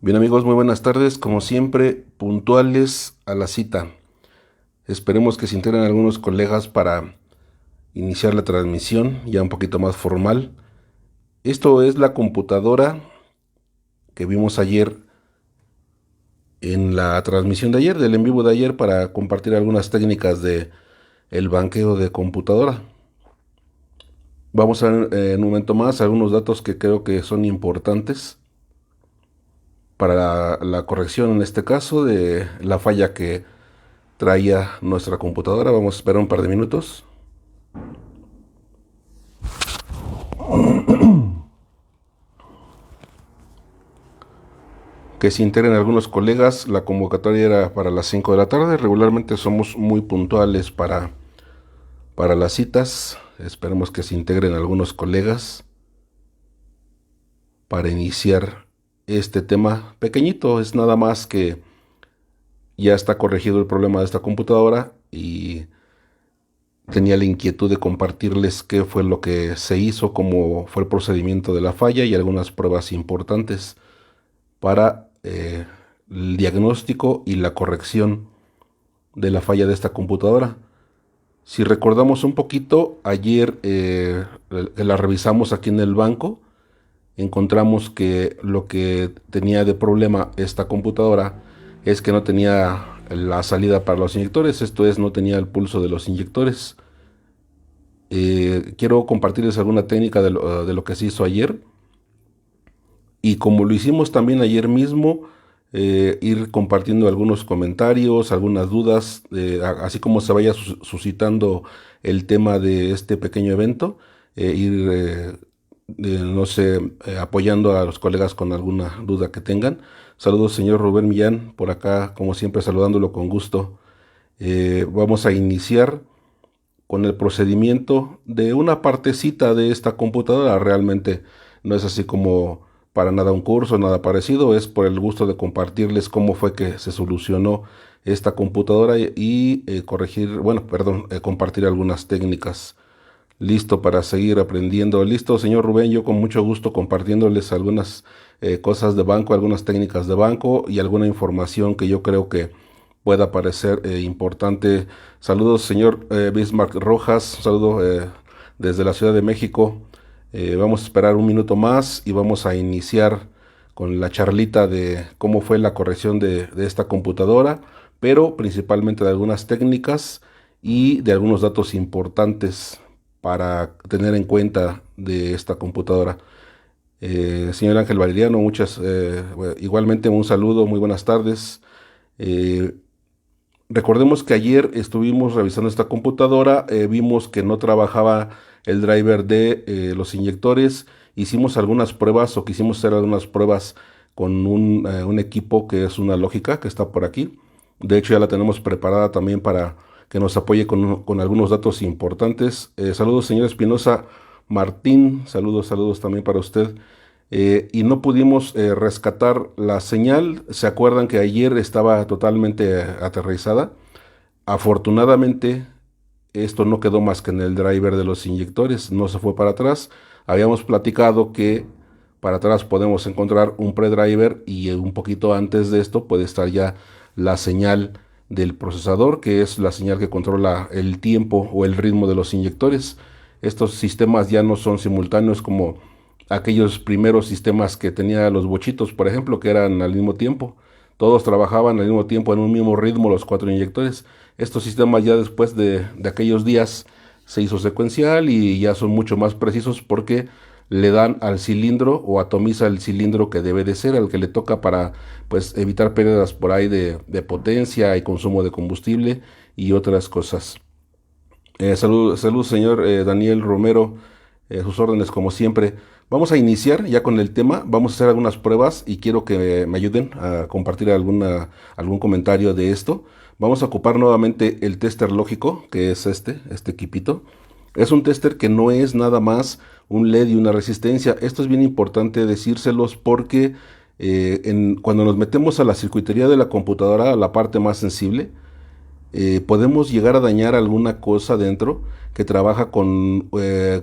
Bien amigos, muy buenas tardes, como siempre, puntuales a la cita. Esperemos que se integren algunos colegas para iniciar la transmisión ya un poquito más formal. Esto es la computadora que vimos ayer en la transmisión de ayer, del en vivo de ayer, para compartir algunas técnicas de el banqueo de computadora. Vamos a ver en un momento más algunos datos que creo que son importantes para la corrección, en este caso, de la falla que traía nuestra computadora. Vamos a esperar un par de minutos. Que se integren algunos colegas. La convocatoria era para las 5 de la tarde. Regularmente somos muy puntuales para las citas. Esperemos que se integren algunos colegas para iniciar este tema pequeñito. Es nada más que ya está corregido el problema de esta computadora y tenía la inquietud de compartirles qué fue lo que se hizo, cómo fue el procedimiento de la falla y algunas pruebas importantes para el diagnóstico y la corrección de la falla de esta computadora. Si recordamos un poquito, ayer la revisamos aquí en el banco, encontramos que lo que tenía de problema esta computadora es que no tenía la salida para los inyectores, esto es, no tenía el pulso de los inyectores. Quiero compartirles alguna técnica de lo que se hizo ayer. Y como lo hicimos también ayer mismo, ir compartiendo algunos comentarios, algunas dudas, así como se vaya suscitando el tema de este pequeño evento, ir, no sé, apoyando a los colegas con alguna duda que tengan. Saludos, señor Rubén Millán, por acá, como siempre, saludándolo con gusto. Vamos a iniciar con el procedimiento de una partecita de esta computadora. Realmente no es así como para nada un curso, nada parecido, es por el gusto de compartirles cómo fue que se solucionó esta computadora y corregir, bueno, perdón, compartir algunas técnicas. Listo para seguir aprendiendo. Listo, señor Rubén, yo con mucho gusto compartiéndoles algunas cosas de banco, algunas técnicas de banco y alguna información que yo creo que pueda parecer importante. Saludos, señor Bismarck Rojas, saludo desde la Ciudad de México. Vamos a esperar un minuto más y vamos a iniciar con la charlita de cómo fue la corrección de esta computadora, pero principalmente de algunas técnicas y de algunos datos importantes para tener en cuenta de esta computadora. Señor Ángel Valeriano, igualmente un saludo, muy buenas tardes. Eh, Recordemos que ayer estuvimos revisando esta computadora, vimos que no trabajaba el driver de los inyectores, hicimos algunas pruebas o quisimos hacer algunas pruebas con un equipo que es una lógica que está por aquí. De hecho ya la tenemos preparada también para que nos apoye con algunos datos importantes. Saludos, señor Espinosa Martín, saludos también para usted. Y no pudimos rescatar la señal. ¿Se acuerdan que ayer estaba totalmente aterrizada? Afortunadamente, esto no quedó más que en el driver de los inyectores, no se fue para atrás. Habíamos platicado que para atrás podemos encontrar un predriver y un poquito antes de esto puede estar ya la señal del procesador, que es la señal que controla el tiempo o el ritmo de los inyectores. Estos sistemas ya no son simultáneos como aquellos primeros sistemas que tenían los bochitos, por ejemplo, que eran al mismo tiempo. Todos trabajaban al mismo tiempo en un mismo ritmo los cuatro inyectores. Estos sistemas ya después de aquellos días se hizo secuencial y ya son mucho más precisos porque le dan al cilindro o atomiza el cilindro que debe de ser, al que le toca para pues evitar pérdidas por ahí de potencia y consumo de combustible y otras cosas. Salud, señor Daniel Romero, sus órdenes como siempre. Vamos a iniciar ya con el tema, vamos a hacer algunas pruebas y quiero que me ayuden a compartir algún comentario de esto. Vamos a ocupar nuevamente el tester lógico, que es este equipito. Es un tester que no es nada más un LED y una resistencia. Esto es bien importante decírselos porque cuando nos metemos a la circuitería de la computadora, a la parte más sensible, podemos llegar a dañar alguna cosa dentro que trabaja con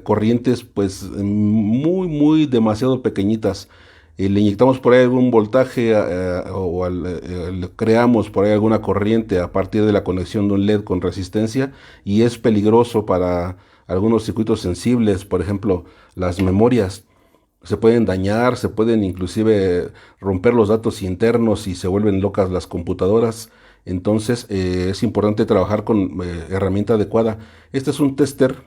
corrientes pues muy demasiado pequeñitas. le inyectamos por ahí algún voltaje le creamos por ahí alguna corriente a partir de la conexión de un LED con resistencia, y es peligroso para algunos circuitos sensibles, por ejemplo, las memorias. Se pueden dañar, se pueden inclusive romper los datos internos y se vuelven locas las computadoras. Entonces es importante trabajar con herramienta adecuada. Este es un tester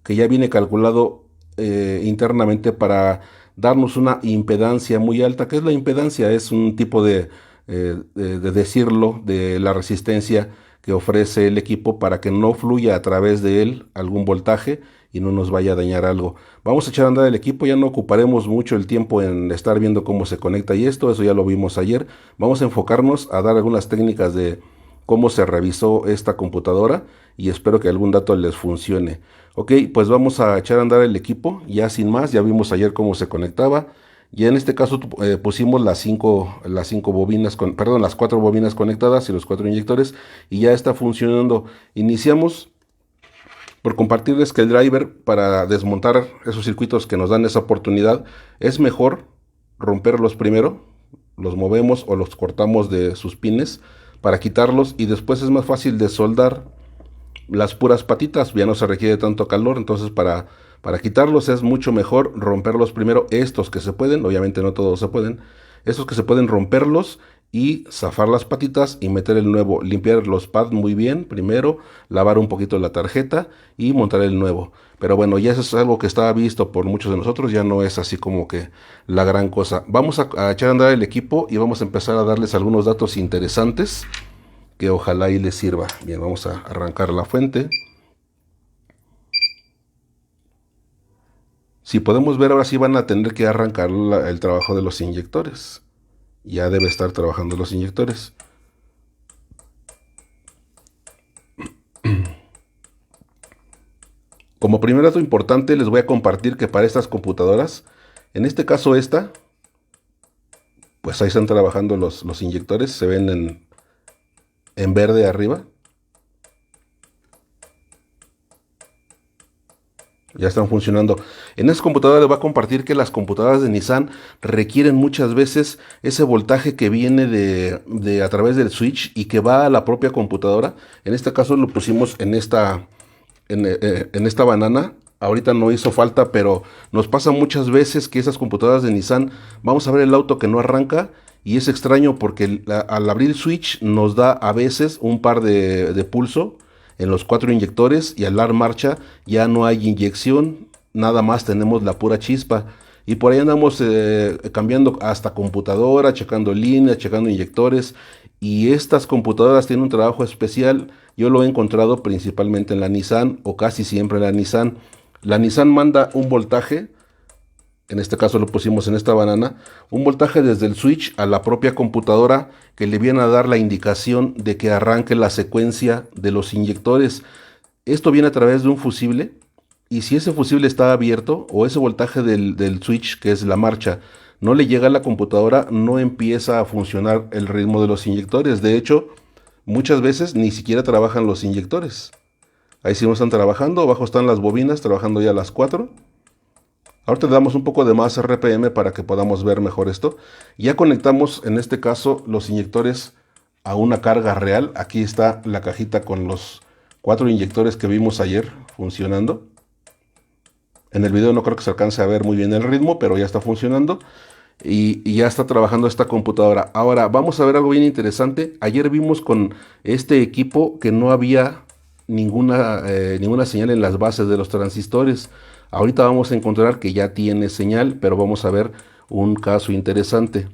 que ya viene calculado internamente para darnos una impedancia muy alta. ¿Qué es la impedancia? Es un tipo de decirlo, de la resistencia que ofrece el equipo para que no fluya a través de él algún voltaje y no nos vaya a dañar algo. Vamos a echar a andar el equipo, ya no ocuparemos mucho el tiempo en estar viendo cómo se conecta y esto, eso ya lo vimos ayer. Vamos a enfocarnos a dar algunas técnicas de cómo se revisó esta computadora y espero que algún dato les funcione. Ok, pues vamos a echar a andar el equipo, ya sin más, ya vimos ayer cómo se conectaba. Y en este caso pusimos las 5 bobinas, perdón, las 4 bobinas conectadas y los 4 inyectores, y ya está funcionando. Iniciamos por compartirles que el driver, para desmontar esos circuitos que nos dan esa oportunidad, es mejor romperlos primero, los movemos o los cortamos de sus pines para quitarlos, y después es más fácil de soldar las puras patitas, ya no se requiere tanto calor. Entonces para quitarlos es mucho mejor romperlos primero, estos que se pueden, obviamente no todos se pueden, estos que se pueden romperlos y zafar las patitas y meter el nuevo, limpiar los pads muy bien primero, lavar un poquito la tarjeta y montar el nuevo. Pero bueno, ya eso es algo que estaba visto por muchos de nosotros, ya no es así como que la gran cosa. Vamos a echar a andar el equipo y vamos a empezar a darles algunos datos interesantes que ojalá y les sirva. Bien, vamos a arrancar la fuente. Si podemos ver, ahora sí van a tener que arrancar el trabajo de los inyectores. Ya debe estar trabajando los inyectores. Como primer dato importante, les voy a compartir que para estas computadoras, en este caso esta, pues ahí están trabajando los inyectores, se ven en verde arriba. Ya están funcionando. En esta computadora les voy a compartir que las computadoras de Nissan requieren muchas veces ese voltaje que viene a través del switch y que va a la propia computadora. En este caso lo pusimos en esta banana. Ahorita no hizo falta, pero nos pasa muchas veces que esas computadoras de Nissan, vamos a ver el auto que no arranca, y es extraño porque al abrir el switch nos da a veces un par de pulso en los 4 inyectores, y al dar marcha ya no hay inyección, nada más tenemos la pura chispa. Y por ahí andamos cambiando hasta computadora, checando líneas, checando inyectores. Y estas computadoras tienen un trabajo especial. Yo lo he encontrado principalmente en la Nissan, o casi siempre en la Nissan. La Nissan manda un voltaje, en este caso lo pusimos en esta banana, un voltaje desde el switch a la propia computadora que le viene a dar la indicación de que arranque la secuencia de los inyectores. Esto viene a través de un fusible, y si ese fusible está abierto o ese voltaje del switch, que es la marcha, no le llega a la computadora, no empieza a funcionar el ritmo de los inyectores. De hecho, muchas veces ni siquiera trabajan los inyectores. Ahí sí no están trabajando, abajo están las bobinas trabajando ya las 4. Ahorita le damos un poco de más RPM para que podamos ver mejor esto. Ya conectamos en este caso los inyectores a una carga real. Aquí está la cajita con los 4 inyectores que vimos ayer funcionando. En el video no creo que se alcance a ver muy bien el ritmo, pero ya está funcionando. Y ya está trabajando esta computadora. Ahora vamos a ver algo bien interesante. Ayer vimos con este equipo que no había ninguna señal en las bases de los transistores. Ahorita vamos a encontrar que ya tiene señal, pero vamos a ver un caso interesante.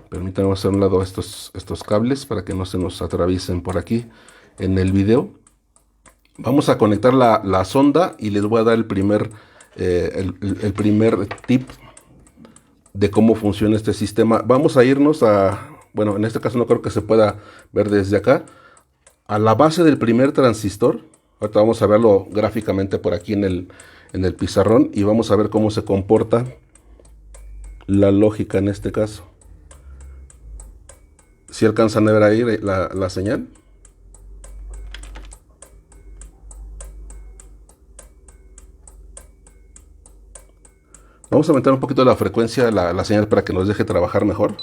Permítanme hacer a un lado estos cables para que no se nos atraviesen por aquí en el video. Vamos a conectar la sonda y les voy a dar el primer tip de cómo funciona este sistema. Vamos a irnos bueno, en este caso no creo que se pueda ver desde acá, a la base del primer transistor. Ahorita vamos a verlo gráficamente por aquí en el pizarrón, y vamos a ver cómo se comporta la lógica en este caso. Si alcanzan a ver ahí la señal. Vamos a aumentar un poquito la frecuencia, la señal para que nos deje trabajar mejor.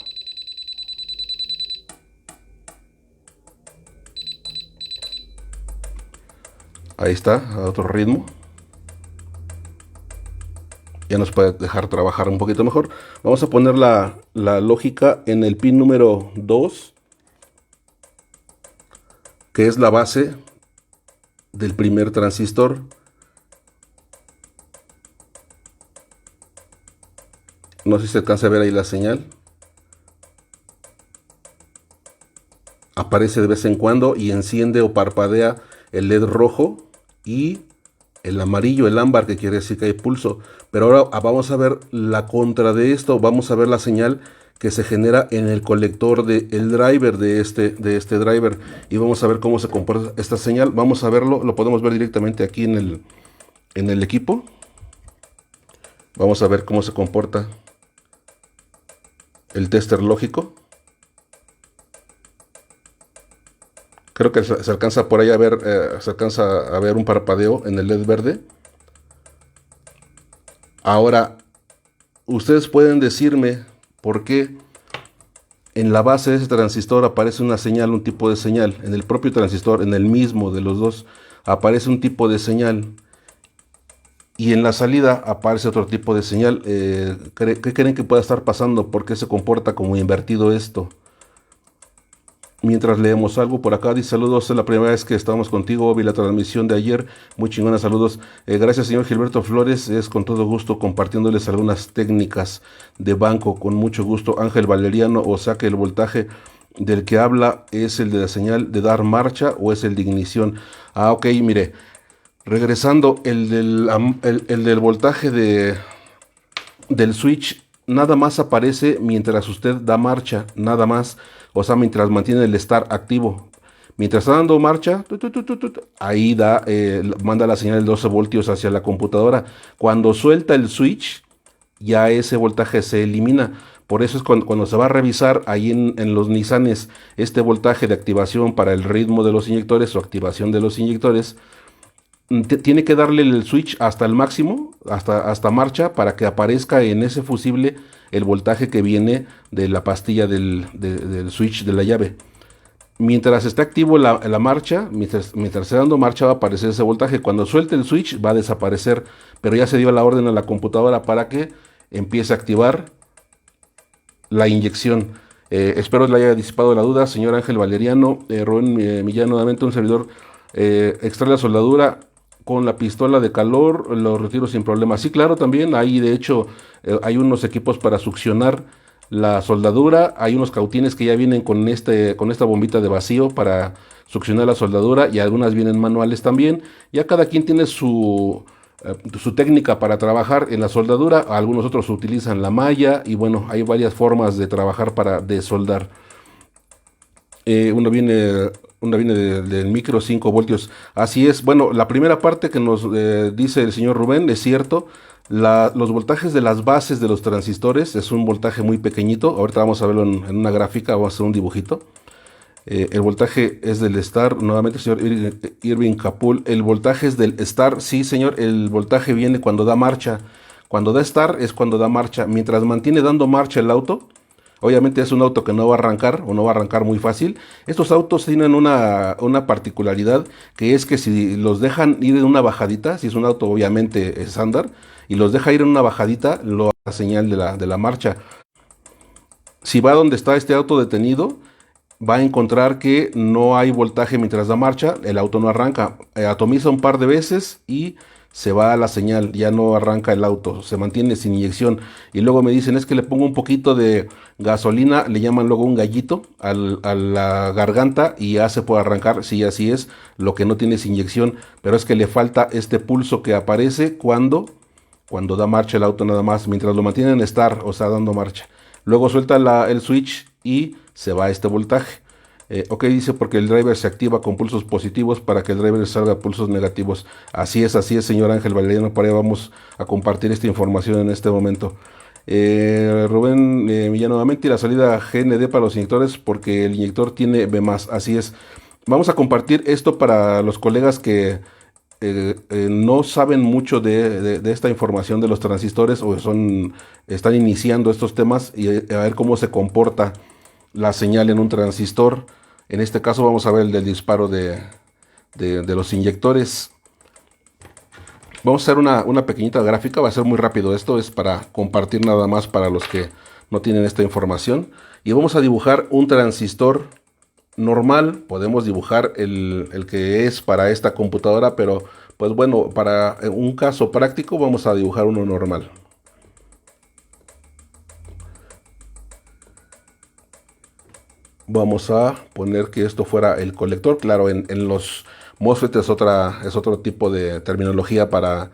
Ahí está, a otro ritmo. Ya nos puede dejar trabajar un poquito mejor. Vamos a poner la lógica en el pin número 2, que es la base del primer transistor. No sé si se alcanza a ver ahí la señal. Aparece de vez en cuando y enciende o parpadea el LED rojo y el amarillo, el ámbar, que quiere decir que hay pulso. Pero ahora vamos a ver la contra de esto. Vamos a ver la señal que se genera en el colector del driver de este driver, y vamos a ver cómo se comporta esta señal. Vamos a verlo, lo podemos ver directamente aquí en el equipo. Vamos a ver cómo se comporta el tester lógico. Creo que se alcanza por ahí a ver, se alcanza a ver un parpadeo en el LED verde. Ahora, ustedes pueden decirme por qué en la base de ese transistor aparece una señal, un tipo de señal. En el propio transistor, en el mismo de los dos, aparece un tipo de señal. Y en la salida aparece otro tipo de señal. ¿Qué creen que pueda estar pasando? ¿Por qué se comporta como invertido esto? Mientras leemos algo por acá, dice: saludos, es la primera vez que estamos contigo, vi la transmisión de ayer, muy chingona, saludos. Gracias, señor Gilberto Flores, es con todo gusto compartiéndoles algunas técnicas de banco, con mucho gusto. Ángel Valeriano, o sea que el voltaje del que habla es el de la señal de dar marcha o es el de ignición. Ah, ok, mire, regresando, el del voltaje del switch nada más aparece mientras usted da marcha, nada más. O sea, mientras mantiene el estar activo. Mientras está dando marcha, ahí manda la señal de 12 voltios hacia la computadora. Cuando suelta el switch, ya ese voltaje se elimina. Por eso es cuando se va a revisar ahí en los Nissanes este voltaje de activación para el ritmo de los inyectores o activación de los inyectores, tiene que darle el switch hasta el máximo, hasta marcha, para que aparezca en ese fusible el voltaje que viene de la pastilla del switch de la llave. Mientras esté activo la marcha, mientras esté dando marcha, va a aparecer ese voltaje. Cuando suelte el switch va a desaparecer, pero ya se dio la orden a la computadora para que empiece a activar la inyección. Espero le haya disipado la duda, señor Ángel Valeriano. Rubén Millán, nuevamente un servidor. Extrae la soldadura con la pistola de calor, lo retiro sin problema. Sí, claro, también hay, de hecho, hay unos equipos para succionar la soldadura. Hay unos cautines que ya vienen con esta bombita de vacío para succionar la soldadura, y algunas vienen manuales también. Ya cada quien tiene su técnica para trabajar en la soldadura. Algunos otros utilizan la malla, y bueno, hay varias formas de trabajar para desoldar. Uno viene del micro 5 voltios. Así es. Bueno, la primera parte que nos dice el señor Rubén es cierto. Los voltajes de las bases de los transistores es un voltaje muy pequeñito. Ahorita vamos a verlo en una gráfica, vamos a hacer un dibujito. El voltaje es del estar, nuevamente, señor Irving Capul, el voltaje es del estar. Sí, señor, el voltaje viene cuando da marcha. Cuando da estar es cuando da marcha. Mientras mantiene dando marcha el auto, obviamente es un auto que no va a arrancar, o no va a arrancar muy fácil. Estos autos tienen una particularidad, que es que si los dejan ir en una bajadita, si es un auto obviamente estándar, y los deja ir en una bajadita, lo da señal de la marcha. Si va donde está este auto detenido, va a encontrar que no hay voltaje mientras da marcha, el auto no arranca. Atomiza un par de veces y se va a la señal, ya no arranca el auto, se mantiene sin inyección. Y luego me dicen: es que le pongo un poquito de gasolina, le llaman luego un gallito a la garganta y ya se puede arrancar. Sí, así es, lo que no tiene es inyección, pero es que le falta este pulso que aparece cuando da marcha el auto nada más, mientras lo mantiene en estar, o sea, dando marcha. Luego suelta el switch y se va a este voltaje. Ok, dice, porque el driver se activa con pulsos positivos para que el driver salga a pulsos negativos. Así es, señor Ángel Valeriano. Para allá vamos a compartir esta información en este momento. Rubén Millán, nuevamente, y la salida GND para los inyectores, porque el inyector tiene B+. Así es. Vamos a compartir esto para los colegas que no saben mucho de esta información de los transistores o están iniciando estos temas y a ver cómo se comporta la señal en un transistor. En este caso vamos a ver el del disparo de los inyectores. Vamos a hacer una pequeñita gráfica, va a ser muy rápido. Esto es para compartir nada más para los que no tienen esta información. Y vamos a dibujar un transistor normal. Podemos dibujar el que es para esta computadora, pero pues bueno, para un caso práctico vamos a dibujar uno normal. Vamos a poner que esto fuera el colector. Claro, en los MOSFET es otro tipo de terminología. Para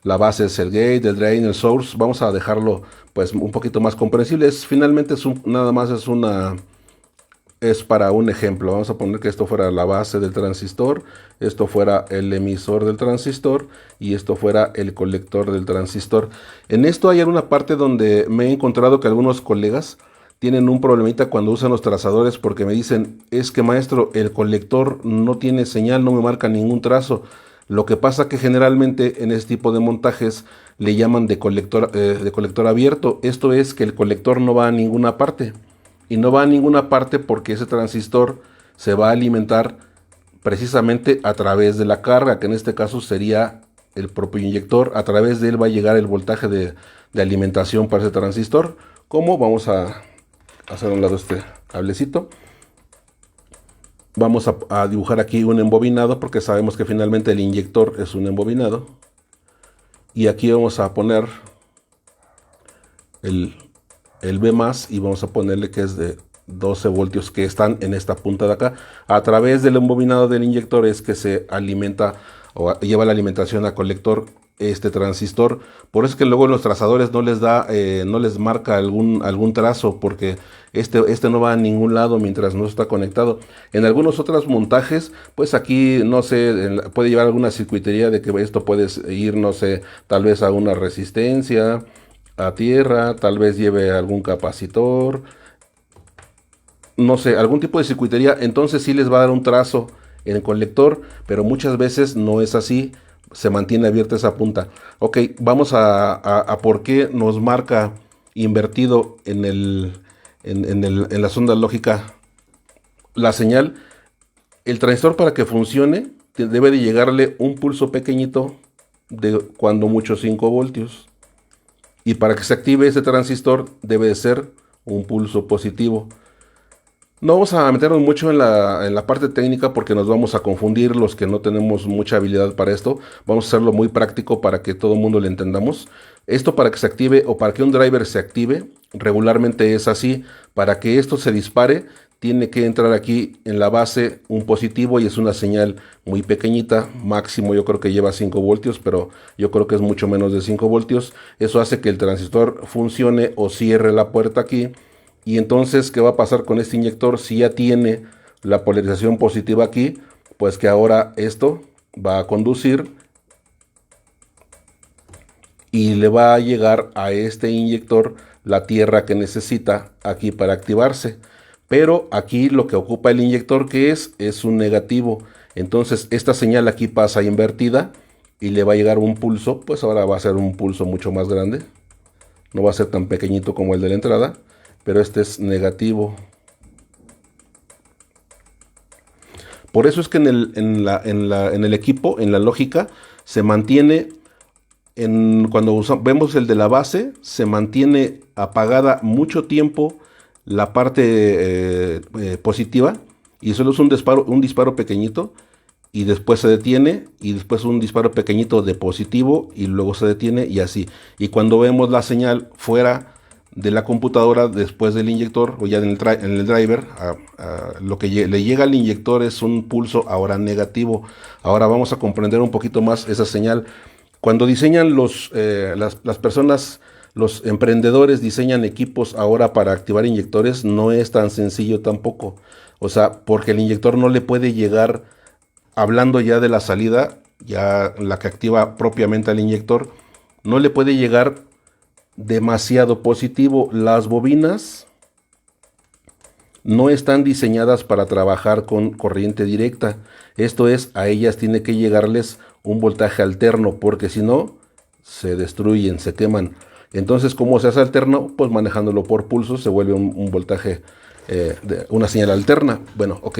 la base es el gate, el drain, el source. Vamos a dejarlo pues un poquito más comprensible. Finalmente nada más es para un ejemplo. Vamos a poner que esto fuera la base del transistor, esto fuera el emisor del transistor y esto fuera el colector del transistor. En esto hay alguna parte donde me he encontrado que algunos colegas tienen un problemita cuando usan los trazadores, porque me dicen: es que maestro, el colector no tiene señal, no me marca ningún trazo. Lo que pasa que generalmente en este tipo de montajes le llaman de colector abierto. Esto es que el colector no va a ninguna parte. Y no va a ninguna parte porque ese transistor se va a alimentar precisamente a través de la carga, que en este caso sería el propio inyector. A través de él va a llegar el voltaje de alimentación para ese transistor. Como vamos a hacer a un lado este cablecito. Vamos a dibujar aquí un embobinado, porque sabemos que finalmente el inyector es un embobinado. Y aquí vamos a poner el B+, y vamos a ponerle que es de 12 voltios, que están en esta punta de acá. A través del embobinado del inyector es que se alimenta o lleva la alimentación al colector este transistor. Por eso es que luego en los trazadores no les marca algún trazo, porque este no va a ningún lado mientras no está conectado. En algunos otros montajes, pues aquí no sé, puede llevar alguna circuitería de que esto puede ir, no sé, tal vez a una resistencia a tierra, tal vez lleve algún capacitor, no sé, algún tipo de circuitería. Entonces sí les va a dar un trazo en el colector, pero muchas veces no es así, se mantiene abierta esa punta. Ok, vamos a por qué nos marca invertido en la sonda lógica la señal. El transistor, para que funcione, debe de llegarle un pulso pequeñito de cuando mucho 5 voltios. Y para que se active ese transistor debe de ser un pulso positivo. No vamos a meternos mucho en la parte técnica, porque nos vamos a confundir los que no tenemos mucha habilidad para esto. Vamos a hacerlo muy práctico para que todo el mundo lo entendamos. Esto, para que se active o para que un driver se active, regularmente es así. Para que esto se dispare, tiene que entrar aquí en la base un positivo, y es una señal muy pequeñita. Máximo yo creo que lleva 5 voltios, pero yo creo que es mucho menos de 5 voltios. Eso hace que el transistor funcione o cierre la puerta aquí. Y entonces, ¿qué va a pasar con este inyector? Si ya tiene la polarización positiva aquí, pues que ahora esto va a conducir y le va a llegar a este inyector la tierra que necesita aquí para activarse. Pero aquí lo que ocupa el inyector, que es un negativo. Entonces esta señal aquí pasa invertida y le va a llegar un pulso. Pues ahora va a ser un pulso mucho más grande. No va a ser tan pequeñito como el de la entrada, pero este es negativo. Por eso es que en el equipo, en la lógica, se mantiene, cuando vemos el de la base, se mantiene apagada mucho tiempo la parte positiva, y solo es un disparo pequeñito, y después se detiene, y después un disparo pequeñito de positivo, y luego se detiene, y así. Y cuando vemos la señal fuera de la computadora, después del inyector o ya en el driver, lo que le llega al inyector es un pulso ahora negativo. Ahora vamos a comprender un poquito más esa señal. Cuando diseñan las personas, los emprendedores diseñan equipos ahora para activar inyectores, no es tan sencillo tampoco. O sea, porque el inyector no le puede llegar, hablando ya de la salida, ya la que activa propiamente al inyector, no le puede llegar demasiado positivo. Las bobinas no están diseñadas para trabajar con corriente directa. Esto es, a ellas tiene que llegarles un voltaje alterno, porque si no, se destruyen, se queman. Entonces, ¿cómo se hace alterno? Pues manejándolo por pulsos se vuelve un voltaje, una señal alterna. Bueno, ok.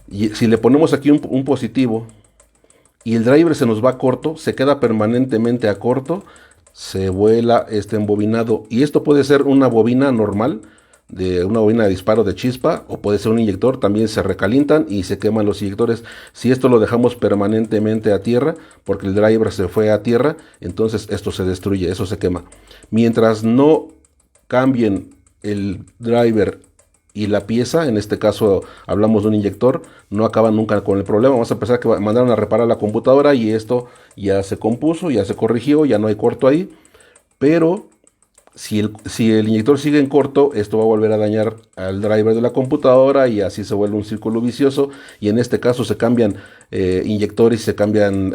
Y si le ponemos aquí un positivo y el driver se nos va corto, se queda permanentemente a corto, se vuela este embobinado. Y esto puede ser una bobina normal, de una bobina de disparo de chispa, o puede ser un inyector. También se recalientan y se queman los inyectores. Si esto lo dejamos permanentemente a tierra, porque el driver se fue a tierra, entonces esto se destruye, eso se quema. Mientras no cambien el driver y la pieza, en este caso hablamos de un inyector, no acaban nunca con el problema. Vamos a pensar que mandaron a reparar la computadora y esto ya se compuso, ya se corrigió, ya no hay corto ahí, pero si el inyector sigue en corto, esto va a volver a dañar al driver de la computadora y así se vuelve un círculo vicioso. Y en este caso se cambian inyectores, se cambian,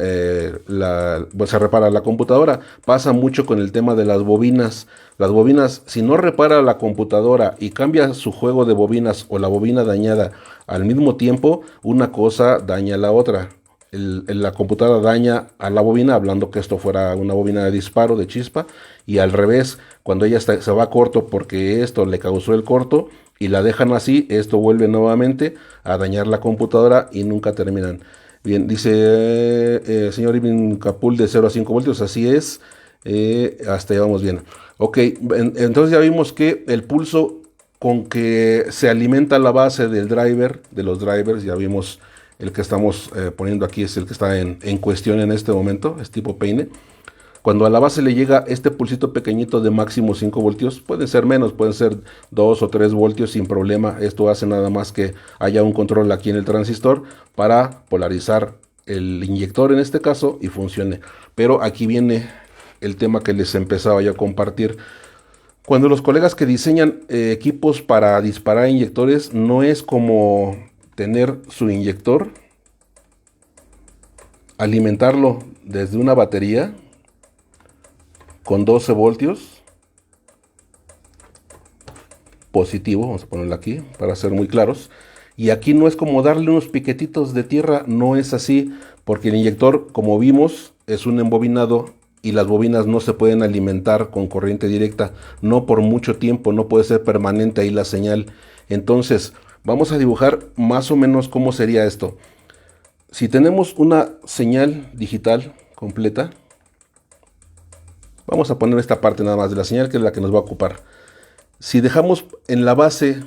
pues se repara la computadora. Pasa mucho con el tema de las bobinas. Las bobinas, si no repara la computadora y cambia su juego de bobinas o la bobina dañada al mismo tiempo, una cosa daña a la otra. La computadora daña a la bobina, hablando que esto fuera una bobina de disparo, de chispa, y al revés, cuando ella se va corto porque esto le causó el corto y la dejan así, esto vuelve nuevamente a dañar la computadora y nunca terminan. Bien, dice señor Ibn Kapul de 0 a 5 voltios, así es, hasta ahí vamos bien. Ok, entonces ya vimos que el pulso con que se alimenta la base del driver, de los drivers, ya vimos el que estamos poniendo aquí es el que está en cuestión en este momento, es tipo peine. Cuando a la base le llega este pulsito pequeñito de máximo 5 voltios, pueden ser menos, pueden ser 2 o 3 voltios sin problema. Esto hace nada más que haya un control aquí en el transistor para polarizar el inyector en este caso y funcione. Pero aquí viene el tema que les empezaba yo a compartir. Cuando los colegas que diseñan equipos para disparar inyectores, no es como tener su inyector, alimentarlo desde una batería con 12 voltios positivo, vamos a ponerlo aquí para ser muy claros. Y aquí no es como darle unos piquetitos de tierra, no es así, porque el inyector, como vimos, es un embobinado y las bobinas no se pueden alimentar con corriente directa, no por mucho tiempo, no puede ser permanente ahí la señal. Entonces, vamos a dibujar más o menos cómo sería esto. Si tenemos una señal digital completa, vamos a poner esta parte nada más de la señal, que es la que nos va a ocupar. Si dejamos en la base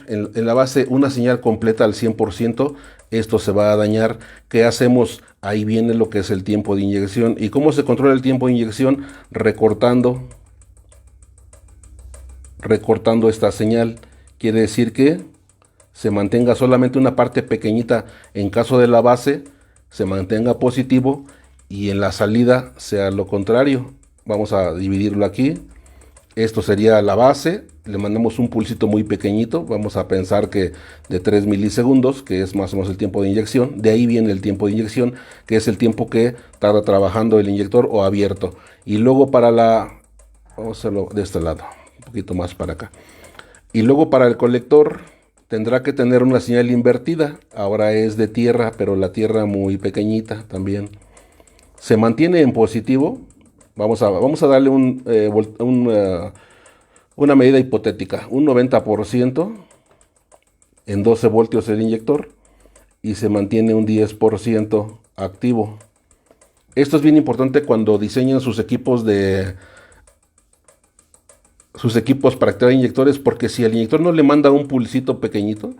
una señal completa al 100%, esto se va a dañar. ¿Qué hacemos? Ahí viene lo que es el tiempo de inyección. ¿Y cómo se controla el tiempo de inyección? Recortando esta señal. Quiere decir que se mantenga solamente una parte pequeñita en caso de la base, se mantenga positivo, y en la salida sea lo contrario. Vamos a dividirlo aquí. Esto sería la base, le mandamos un pulsito muy pequeñito, vamos a pensar que de 3 milisegundos, que es más o menos el tiempo de inyección. De ahí viene el tiempo de inyección, que es el tiempo que tarda trabajando el inyector o abierto. Y luego vamos a hacerlo de este lado, un poquito más para acá. Y luego para el colector tendrá que tener una señal invertida. Ahora es de tierra, pero la tierra muy pequeñita también. Se mantiene en positivo. Vamos a darle una medida hipotética, un 90% en 12 voltios el inyector, y se mantiene un 10% activo. Esto es bien importante cuando diseñan sus equipos para activar inyectores, porque si el inyector no le manda un pulsito pequeñito,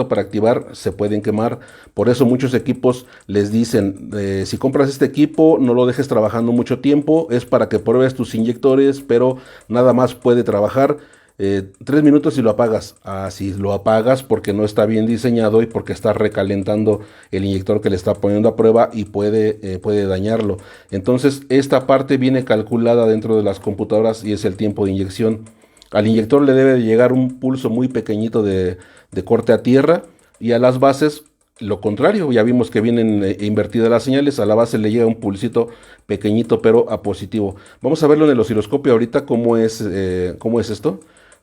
para activar, se pueden quemar. Por eso muchos equipos les dicen, si compras este equipo, no lo dejes trabajando mucho tiempo, es para que pruebes tus inyectores, pero nada más puede trabajar 3 minutos y lo apagas. Si lo apagas porque no está bien diseñado y porque está recalentando el inyector que le está poniendo a prueba y puede dañarlo. Entonces esta parte viene calculada dentro de las computadoras y es el tiempo de inyección. Al inyector le debe de llegar un pulso muy pequeñito de corte a tierra, y a las bases lo contrario. Ya vimos que vienen invertidas las señales. A la base le llega un pulsito pequeñito pero a positivo. Vamos a verlo en el osciloscopio ahorita cómo es esto.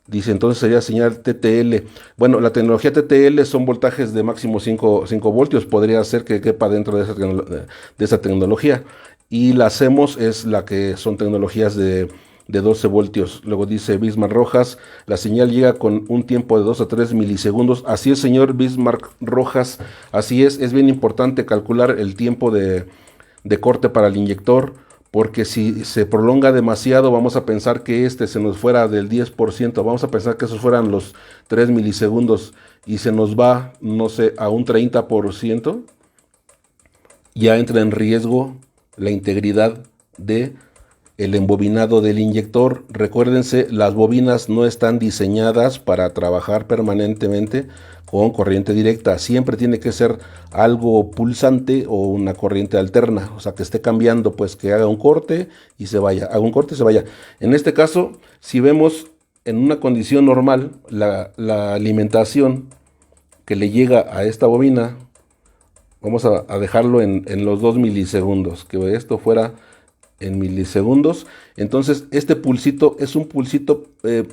Dice, entonces sería señal TTL. Bueno, la tecnología TTL son voltajes de máximo 5 voltios. Podría ser que quepa dentro de esa tecnología. Y la hacemos es la que son tecnologías de 12 voltios. Luego dice Bismarck Rojas, la señal llega con un tiempo de 2 a 3 milisegundos. Así es, señor Bismarck Rojas. Así es bien importante calcular el tiempo de corte para el inyector, porque si se prolonga demasiado, vamos a pensar que se nos fuera del 10%, vamos a pensar que esos fueran los 3 milisegundos y se nos va, no sé, a un 30%, ya entra en riesgo la integridad de el embobinado del inyector. Recuérdense, las bobinas no están diseñadas para trabajar permanentemente con corriente directa. Siempre tiene que ser algo pulsante o una corriente alterna, o sea, que esté cambiando, pues que haga un corte y se vaya, haga un corte y se vaya. En este caso, si vemos en una condición normal, la alimentación que le llega a esta bobina, vamos a dejarlo en los 2 milisegundos, que esto fuera en milisegundos. Entonces este pulsito es un pulsito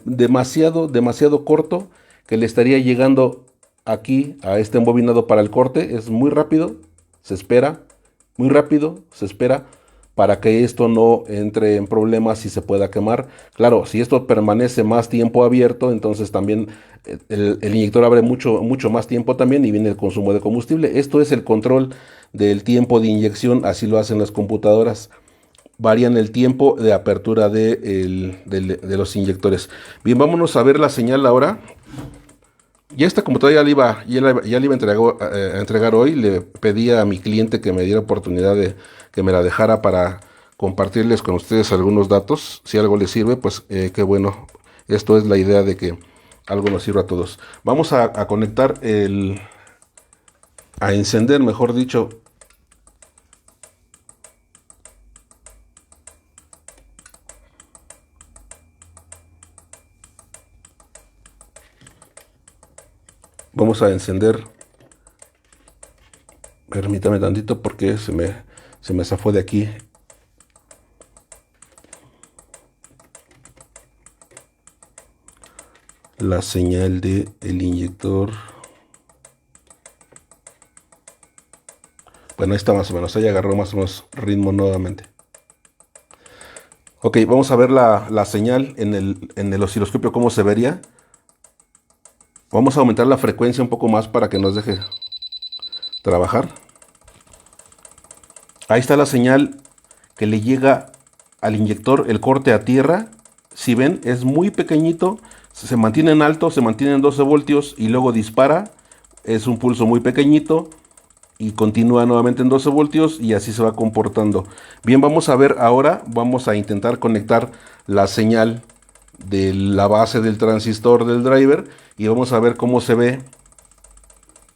demasiado corto, que le estaría llegando aquí a este embobinado para el corte. Es muy rápido, se espera, muy rápido, se espera, para que esto no entre en problemas y se pueda quemar. Claro, si esto permanece más tiempo abierto, entonces también el inyector abre mucho más tiempo también y viene el consumo de combustible. Esto es el control del tiempo de inyección, así lo hacen las computadoras. Varían el tiempo de apertura de los inyectores. Bien, vámonos a ver la señal ahora. Ya esta computadora ya la iba a entregar hoy. Le pedí a mi cliente que me diera oportunidad de que me la dejara para compartirles con ustedes algunos datos. Si algo les sirve, pues qué bueno. Esto es la idea de que algo nos sirva a todos. Vamos a conectar a encender, mejor dicho, vamos a encender. Permítame tantito porque se me zafó de aquí. La señal del inyector. Bueno, ahí está más o menos. Ahí agarró más o menos ritmo nuevamente. Ok, vamos a ver la señal en el osciloscopio, cómo se vería. Vamos a aumentar la frecuencia un poco más para que nos deje trabajar. Ahí está la señal que le llega al inyector, el corte a tierra. Si ven, es muy pequeñito, se mantiene en alto, se mantiene en 12 voltios y luego dispara. Es un pulso muy pequeñito y continúa nuevamente en 12 voltios y así se va comportando. Bien, vamos a ver ahora, vamos a intentar conectar la señal de la base del transistor del driver y vamos a ver cómo se ve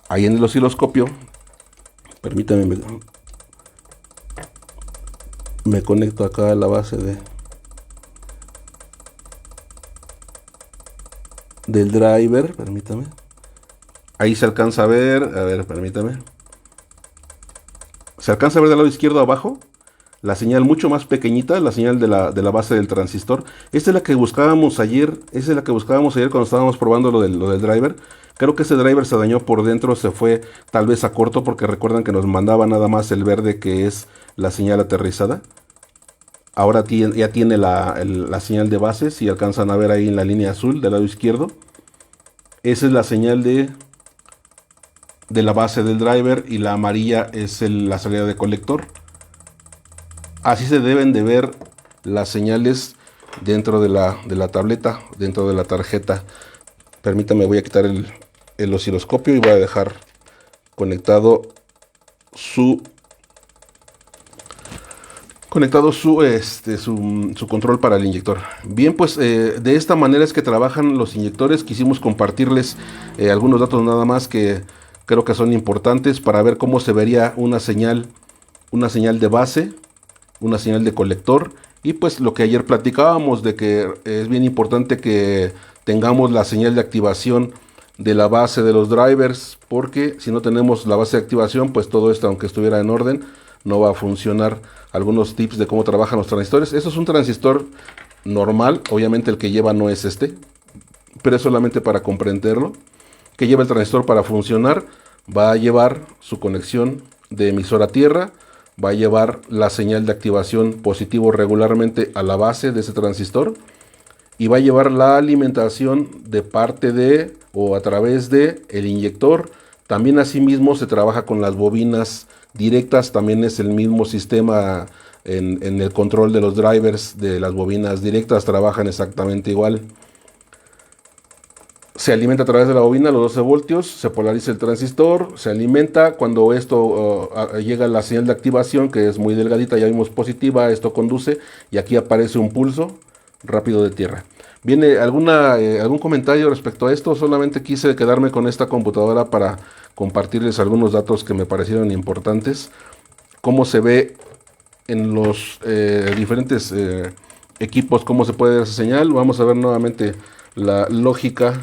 ahí en el osciloscopio. Permítanme, me conecto acá a la base del driver. Permítame, ahí se alcanza a ver, permítame, se alcanza a ver del lado izquierdo abajo la señal mucho más pequeñita, la señal de la base del transistor. Esta es la que buscábamos ayer, cuando estábamos probando lo del driver. Creo que ese driver se dañó por dentro, se fue tal vez a corto, porque recuerdan que nos mandaba nada más el verde, que es la señal aterrizada. Ahora ya tiene la señal de base, si alcanzan a ver ahí en la línea azul del lado izquierdo. Esa es la señal de la base del driver y la amarilla es la salida de colector. Así se deben de ver las señales dentro de la tableta, dentro de la tarjeta. Permítame, voy a quitar el osciloscopio y voy a dejar conectado su control para el inyector. Bien, pues de esta manera es que trabajan los inyectores. Quisimos compartirles algunos datos nada más que creo que son importantes para ver cómo se vería una señal de base, una señal de colector, y pues lo que ayer platicábamos de que es bien importante que tengamos la señal de activación de la base de los drivers, porque si no tenemos la base de activación, pues todo esto, aunque estuviera en orden, no va a funcionar. Algunos tips de cómo trabajan los transistores. Esto es un transistor normal, obviamente el que lleva no es este. pero es solamente para comprenderlo. Que lleva el transistor para funcionar? Va a llevar su conexión de emisor a tierra, va a llevar la señal de activación positivo regularmente a la base de ese transistor y va a llevar la alimentación de parte de o a través de el inyector. También asimismo se trabaja con las bobinas directas, también es el mismo sistema en el control de los drivers de las bobinas directas, trabajan exactamente igual. Se alimenta a través de la bobina los 12 voltios, se polariza el transistor, se alimenta. Cuando esto llega a la señal de activación, que es muy delgadita, ya vimos positiva, esto conduce y aquí aparece un pulso rápido de tierra. ¿Viene algún comentario respecto a esto? Solamente quise quedarme con esta computadora para compartirles algunos datos que me parecieron importantes. Cómo se ve en los diferentes equipos, cómo se puede ver esa señal. Vamos a ver nuevamente la lógica.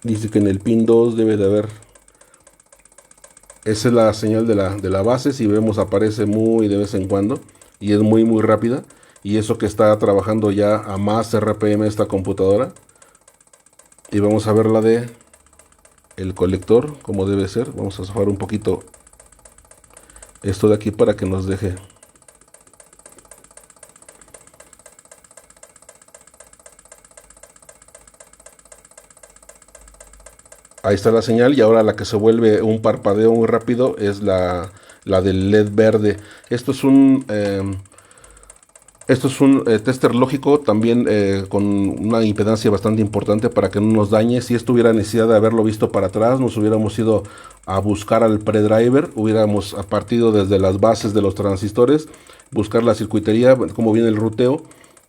Dice que en el pin 2 debe de haber. Esa es la señal de la base. Si vemos, aparece muy de vez en cuando. Y es muy rápida. Y eso que está trabajando ya a más RPM esta computadora. Y vamos a ver la de el colector, como debe ser. Vamos a zafar un poquito esto de aquí para que nos deje. Ahí está la señal y ahora la que se vuelve un parpadeo muy rápido es la del LED verde. Esto es un tester lógico también con una impedancia bastante importante para que no nos dañe. Si esto hubiera necesidad de haberlo visto para atrás, nos hubiéramos ido a buscar al predriver, hubiéramos partido desde las bases de los transistores, buscar la circuitería, cómo viene el ruteo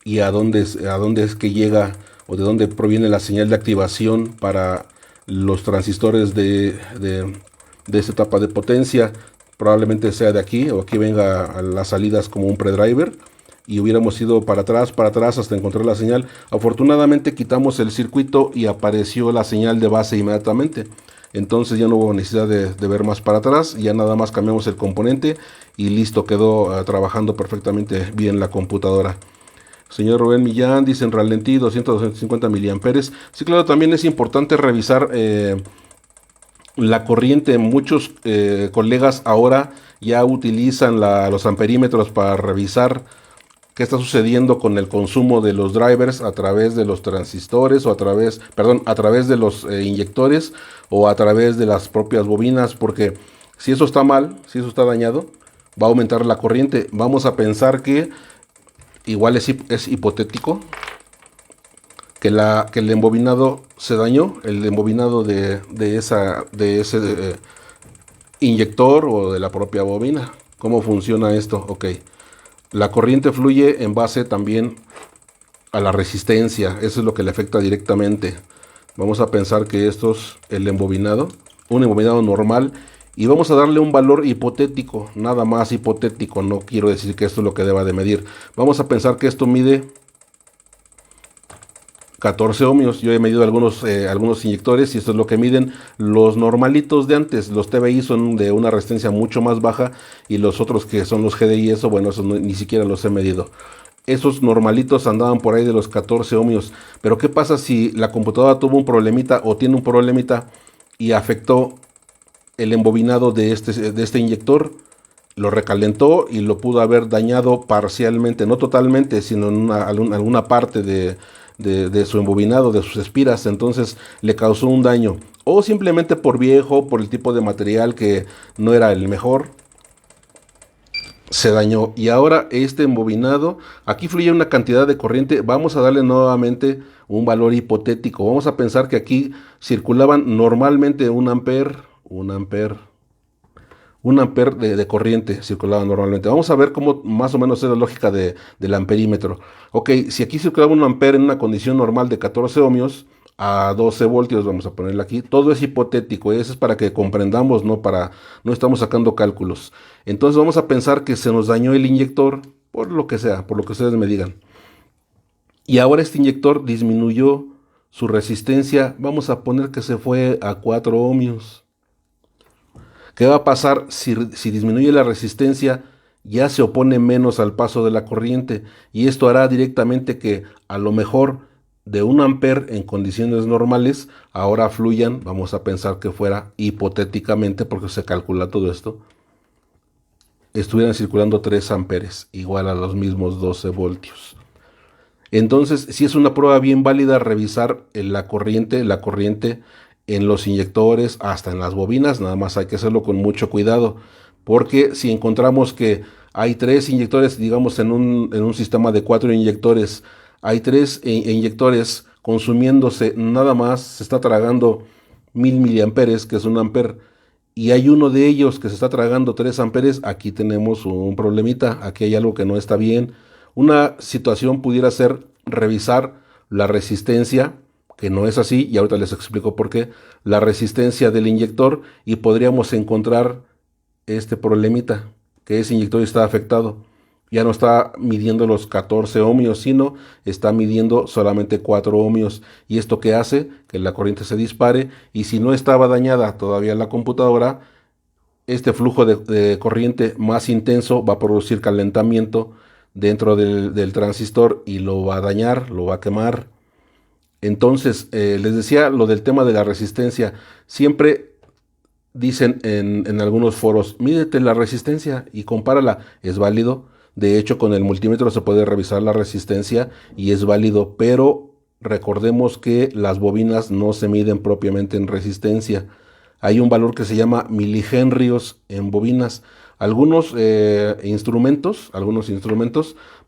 y a dónde es que llega o de dónde proviene la señal de activación para los transistores de esta etapa de potencia. Probablemente sea de aquí o aquí venga a las salidas como un predriver y hubiéramos ido para atrás hasta encontrar la señal. Afortunadamente quitamos el circuito y apareció la señal de base inmediatamente. Entonces ya no hubo necesidad de ver más para atrás, ya nada más cambiamos el componente y listo, quedó trabajando perfectamente bien la computadora. Señor Rubén Millán, dicen ralentí 250 miliamperes. Sí, claro, también es importante revisar la corriente. Muchos colegas ahora ya utilizan los amperímetros para revisar qué está sucediendo con el consumo de los drivers a través de los transistores o a través de los inyectores o a través de las propias bobinas, porque si eso está mal, si eso está dañado, va a aumentar la corriente. Vamos a pensar que igual es hipotético que el embobinado se dañó, el embobinado de ese inyector o de la propia bobina. ¿Cómo funciona esto? Ok. La corriente fluye en base también a la resistencia. Eso es lo que le afecta directamente. Vamos a pensar que esto es el embobinado, un embobinado normal. Y vamos a darle un valor hipotético, nada más hipotético. No quiero decir que esto es lo que deba de medir. Vamos a pensar que esto mide 14 ohmios. Yo he medido algunos inyectores y esto es lo que miden. Los normalitos de antes, los TBI, son de una resistencia mucho más baja y los otros que son los GDI, esos ni siquiera los he medido. Esos normalitos andaban por ahí de los 14 ohmios. Pero ¿qué pasa si la computadora tuvo un problemita o tiene un problemita y afectó el embobinado de este inyector? Lo recalentó y lo pudo haber dañado parcialmente, no totalmente, sino en alguna parte de su embobinado, de sus espiras. Entonces le causó un daño, o simplemente por viejo, por el tipo de material que no era el mejor, se dañó. Y ahora este embobinado, aquí fluye una cantidad de corriente. Vamos a darle nuevamente un valor hipotético. Vamos a pensar que aquí circulaban normalmente un amper de corriente circulaba normalmente. Vamos a ver cómo más o menos es la lógica del amperímetro. Ok, si aquí circulaba un amper en una condición normal de 14 ohmios a 12 voltios, vamos a ponerle aquí. Todo es hipotético, eso es para que comprendamos, no estamos sacando cálculos. Entonces vamos a pensar que se nos dañó el inyector, por lo que sea, por lo que ustedes me digan. Y ahora este inyector disminuyó su resistencia, vamos a poner que se fue a 4 ohmios. ¿Qué va a pasar si disminuye la resistencia ya se opone menos al paso de la corriente, y esto hará directamente que a lo mejor de 1 amper en condiciones normales ahora fluyan, vamos a pensar que fuera hipotéticamente, porque se calcula todo esto, estuvieran circulando 3 amperes, igual a los mismos 12 voltios. Entonces, si es una prueba bien válida revisar la corriente en los inyectores, hasta en las bobinas, nada más hay que hacerlo con mucho cuidado, porque si encontramos que hay 3 inyectores, digamos en un sistema de 4 inyectores, hay 3 inyectores consumiéndose nada más, se está tragando 1000 miliamperes, que es 1 amper, y hay uno de ellos que se está tragando 3 amperes, aquí tenemos un problemita, aquí hay algo que no está bien. Una situación pudiera ser revisar la resistencia, que no es así, y ahorita les explico por qué, la resistencia del inyector, y podríamos encontrar este problemita, que ese inyector está afectado. Ya no está midiendo los 14 ohmios, sino está midiendo solamente 4 ohmios. ¿Y esto qué hace? Que la corriente se dispare, y si no estaba dañada todavía la computadora, este flujo de corriente más intenso va a producir calentamiento dentro del transistor y lo va a dañar, lo va a quemar. Entonces, les decía lo del tema de la resistencia. Siempre dicen en algunos foros, mídete la resistencia y compárala. Es válido. De hecho, con el multímetro se puede revisar la resistencia y es válido, pero recordemos que las bobinas no se miden propiamente en resistencia. Hay un valor que se llama milihenrios en bobinas. Algunos instrumentos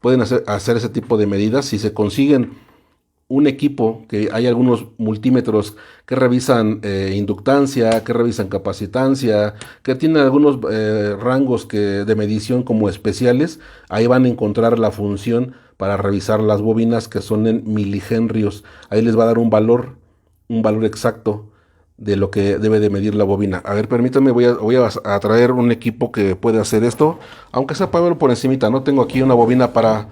pueden hacer ese tipo de medidas. Si se consiguen un equipo, que hay algunos multímetros que revisan inductancia, que revisan capacitancia, que tienen algunos rangos de medición como especiales, ahí van a encontrar la función para revisar las bobinas, que son en milihenrios. Ahí les va a dar un valor exacto de lo que debe de medir la bobina. A ver, permítanme, voy a traer un equipo que puede hacer esto, aunque sea para verlo por encimita. No tengo aquí una bobina para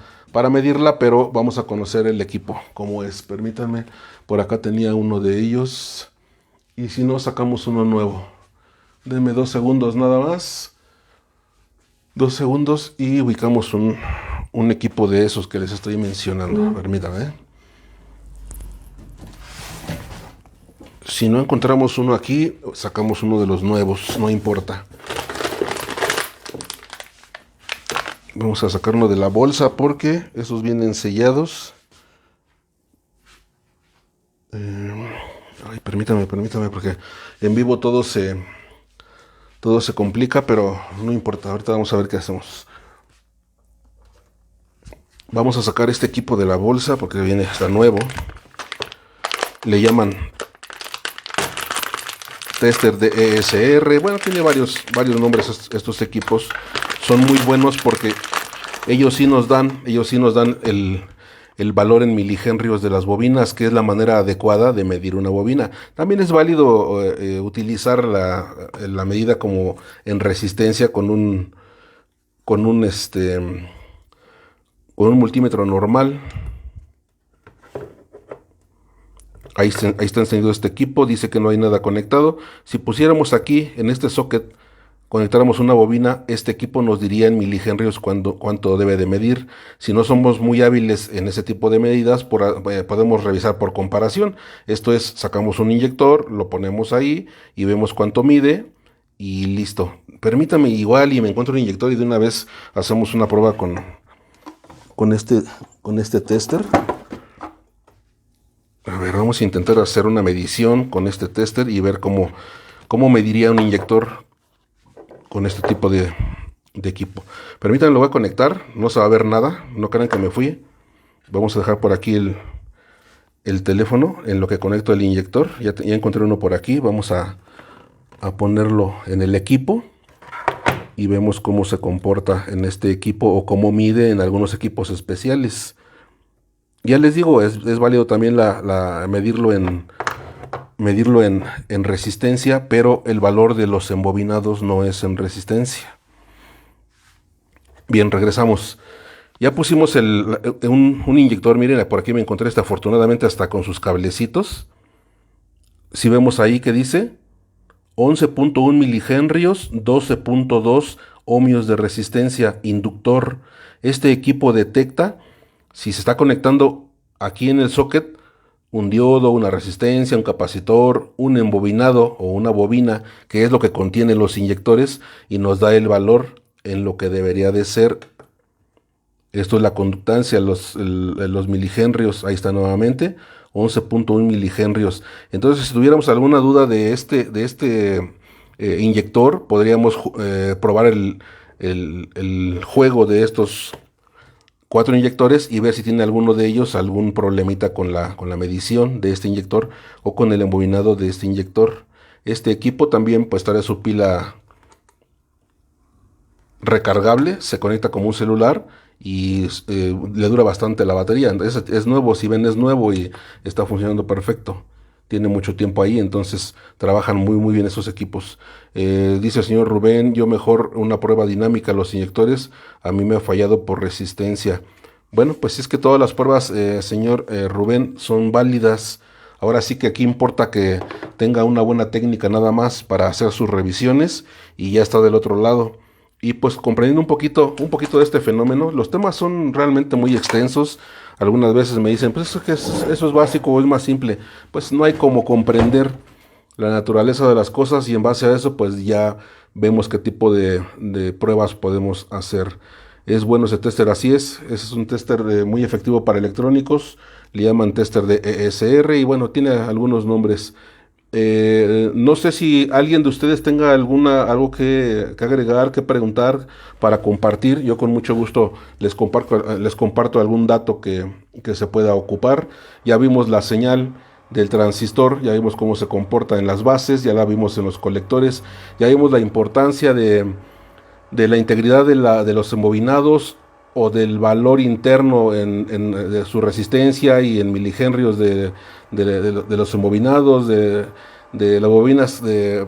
medirla, pero vamos a conocer el equipo, cómo es. Permítanme, por acá tenía uno de ellos, y si no, sacamos uno nuevo. Denme 2 segundos nada más. 2 segundos y ubicamos un equipo de esos que les estoy mencionando. Permítanme. Si no encontramos uno aquí, sacamos uno de los nuevos, no importa. Vamos a sacar uno de la bolsa porque esos vienen sellados. Permítame, porque en vivo todo se complica, pero no importa. Ahorita vamos a ver qué hacemos. Vamos a sacar este equipo de la bolsa porque está nuevo. Le llaman tester de ESR. Bueno, tiene varios nombres estos equipos. Son muy buenos porque ellos sí nos dan el valor en milihenrios de las bobinas, que es la manera adecuada de medir una bobina. También es válido utilizar la medida como en resistencia con un multímetro normal. Ahí está encendido este equipo, dice que no hay nada conectado. Si pusiéramos aquí en este socket, conectáramos una bobina, este equipo nos diría en milihenrios cuánto debe de medir. Si no somos muy hábiles en ese tipo de medidas, podemos revisar por comparación. Esto es, sacamos un inyector, lo ponemos ahí y vemos cuánto mide y listo. Permítame igual y me encuentro un inyector y de una vez hacemos una prueba con este tester. A ver, vamos a intentar hacer una medición con este tester y ver cómo mediría un inyector con este tipo de equipo. Permítanme, lo voy a conectar, no se va a ver nada, no crean que me fui. Vamos a dejar por aquí el teléfono en lo que conecto el inyector. Ya encontré uno por aquí, vamos a ponerlo en el equipo y vemos cómo se comporta en este equipo o cómo mide en algunos equipos especiales. Ya les digo, es válido también medirlo en resistencia, pero el valor de los embobinados no es en resistencia. Bien, regresamos. Ya pusimos un inyector, miren, por aquí me encontré afortunadamente hasta con sus cablecitos. Si vemos ahí que dice 11.1 milihenrios, 12.2 ohmios de resistencia, inductor. Este equipo detecta si se está conectando aquí en el socket un diodo, una resistencia, un capacitor, un embobinado o una bobina, que es lo que contiene los inyectores y nos da el valor en lo que debería de ser. Esto es la conductancia, los milihenrios, ahí está nuevamente, 11.1 milihenrios. Entonces, si tuviéramos alguna duda de este inyector, podríamos probar el juego de estos 4 inyectores y ver si tiene alguno de ellos algún problemita con la medición de este inyector o con el embobinado de este inyector. Este equipo también pues trae su pila recargable, se conecta como un celular y le dura bastante la batería. Es nuevo, si ven es nuevo y está funcionando perfecto. Tiene mucho tiempo ahí, entonces trabajan muy muy bien esos equipos. Dice el señor Rubén, yo mejor una prueba dinámica a los inyectores, a mí me ha fallado por resistencia. Bueno, pues es que todas las pruebas, señor Rubén, son válidas. Ahora sí que aquí importa que tenga una buena técnica nada más para hacer sus revisiones y ya está del otro lado. Y pues comprendiendo un poquito de este fenómeno, los temas son realmente muy extensos. Algunas veces me dicen, pues eso es básico o es más simple. Pues no hay como comprender la naturaleza de las cosas y en base a eso pues ya vemos qué tipo de pruebas podemos hacer. Es bueno ese tester, así es. Ese es un tester muy efectivo para electrónicos. Le llaman tester de ESR y bueno, tiene algunos nombres. No sé si alguien de ustedes tenga algo que agregar, que preguntar para compartir. Yo con mucho gusto les comparto algún dato que se pueda ocupar. Ya vimos la señal del transistor, ya vimos cómo se comporta en las bases, ya la vimos en los colectores, ya vimos la importancia de la integridad de los embobinados o del valor interno de su resistencia y en milihenrios de los embobinados, de las bobinas de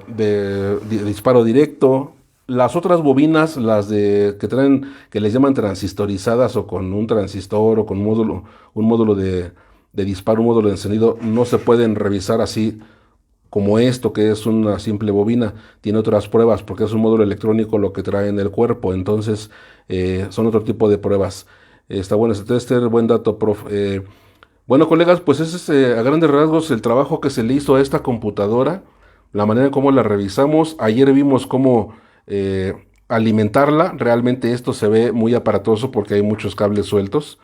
disparo directo. Las otras bobinas, que traen, que les llaman transistorizadas o con un transistor o con un módulo de disparo, un módulo de encendido, no se pueden revisar así como esto, que es una simple bobina. Tiene otras pruebas porque es un módulo electrónico lo que trae en el cuerpo, entonces son otro tipo de pruebas. Está bueno ese tester, buen dato, prof. Bueno, colegas, pues ese es a grandes rasgos el trabajo que se le hizo a esta computadora, la manera en cómo la revisamos. Ayer vimos cómo alimentarla. Realmente esto se ve muy aparatoso porque hay muchos cables sueltos.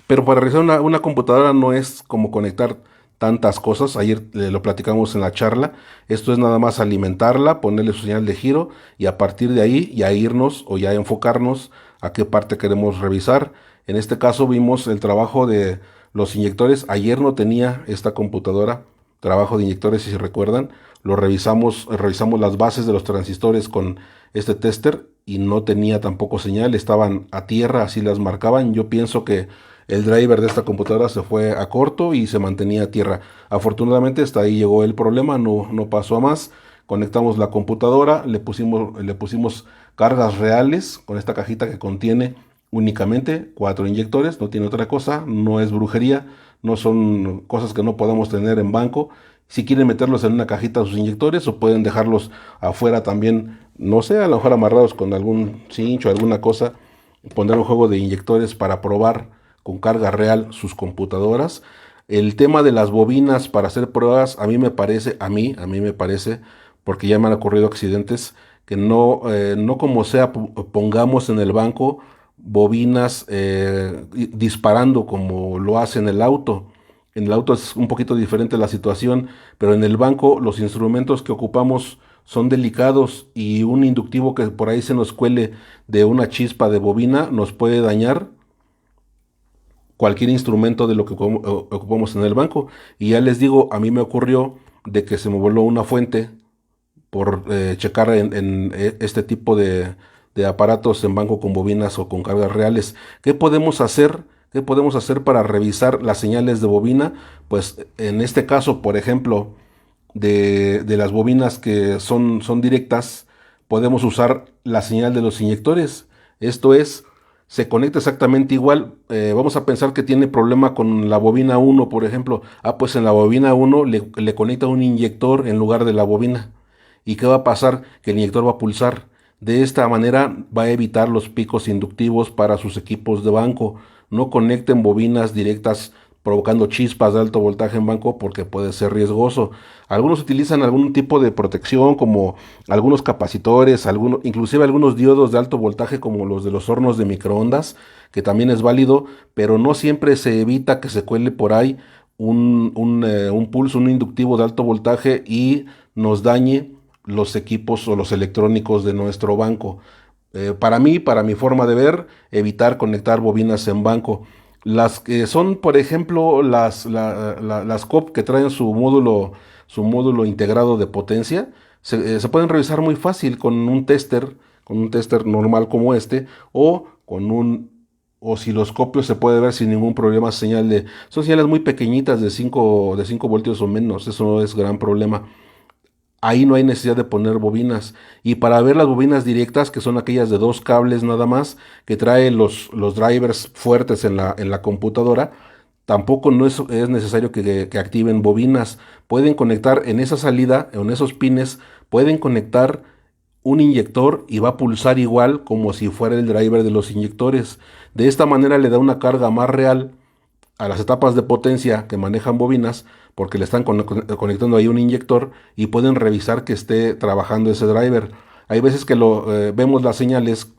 Pero para realizar una computadora no es como conectar tantas cosas. Ayer lo platicamos en la charla. Esto es nada más alimentarla, ponerle su señal de giro y a partir de ahí ya irnos o ya enfocarnos a qué parte queremos revisar. En este caso vimos el trabajo de los inyectores. Ayer no tenía esta computadora trabajo de inyectores, si se recuerdan. Revisamos las bases de los transistores con este tester y no tenía tampoco señal. Estaban a tierra, así las marcaban. Yo pienso que el driver de esta computadora se fue a corto y se mantenía a tierra. Afortunadamente hasta ahí llegó el problema, no pasó a más. Conectamos la computadora, le pusimos cargas reales con esta cajita que contiene únicamente 4 inyectores, no tiene otra cosa, no es brujería, no son cosas que no podamos tener en banco. Si quieren meterlos en una cajita sus inyectores o pueden dejarlos afuera también, no sé, a lo mejor amarrados con algún cincho, alguna cosa, poner un juego de inyectores para probar con carga real sus computadoras. El tema de las bobinas para hacer pruebas, a mí me parece, porque ya me han ocurrido accidentes, que no como sea pongamos en el banco bobinas disparando como lo hace en el auto. En el auto es un poquito diferente la situación, pero en el banco los instrumentos que ocupamos son delicados y un inductivo que por ahí se nos cuele de una chispa de bobina nos puede dañar cualquier instrumento de lo que ocupamos en el banco. Y ya les digo, a mí me ocurrió de que se me voló una fuente por checar en este tipo de aparatos en banco con bobinas o con cargas reales. ¿Qué podemos hacer? ¿Qué podemos hacer para revisar las señales de bobina? Pues en este caso, por ejemplo, de las bobinas que son directas, podemos usar la señal de los inyectores. Esto es, se conecta exactamente igual. Vamos a pensar que tiene problema con la bobina 1, por ejemplo. Pues en la bobina 1 le conecta un inyector en lugar de la bobina. ¿Y qué va a pasar? Que el inyector va a pulsar. De esta manera va a evitar los picos inductivos para sus equipos de banco. No conecten bobinas directas provocando chispas de alto voltaje en banco porque puede ser riesgoso. Algunos utilizan algún tipo de protección como algunos capacitores, inclusive algunos diodos de alto voltaje como los de los hornos de microondas, que también es válido, pero no siempre se evita que se cuele por ahí un pulso, un inductivo de alto voltaje y nos dañe los equipos o los electrónicos de nuestro banco. Para mí, para mi forma de ver, evitar conectar bobinas en banco. Las que son, por ejemplo, las COP que traen su módulo integrado de potencia, se pueden revisar muy fácil con un tester normal como este, o con un osciloscopio se puede ver sin ningún problema son señales muy pequeñitas de 5 voltios o menos, eso no es gran problema. Ahí no hay necesidad de poner bobinas. Y para ver las bobinas directas, que son aquellas de dos cables nada más, que traen los drivers fuertes en la computadora, tampoco no es necesario que activen bobinas. Pueden conectar en esa salida, en esos pines, pueden conectar un inyector y va a pulsar igual como si fuera el driver de los inyectores. De esta manera le da una carga más real a las etapas de potencia que manejan bobinas porque le están conectando ahí un inyector y pueden revisar que esté trabajando ese driver. Hay veces que vemos las señales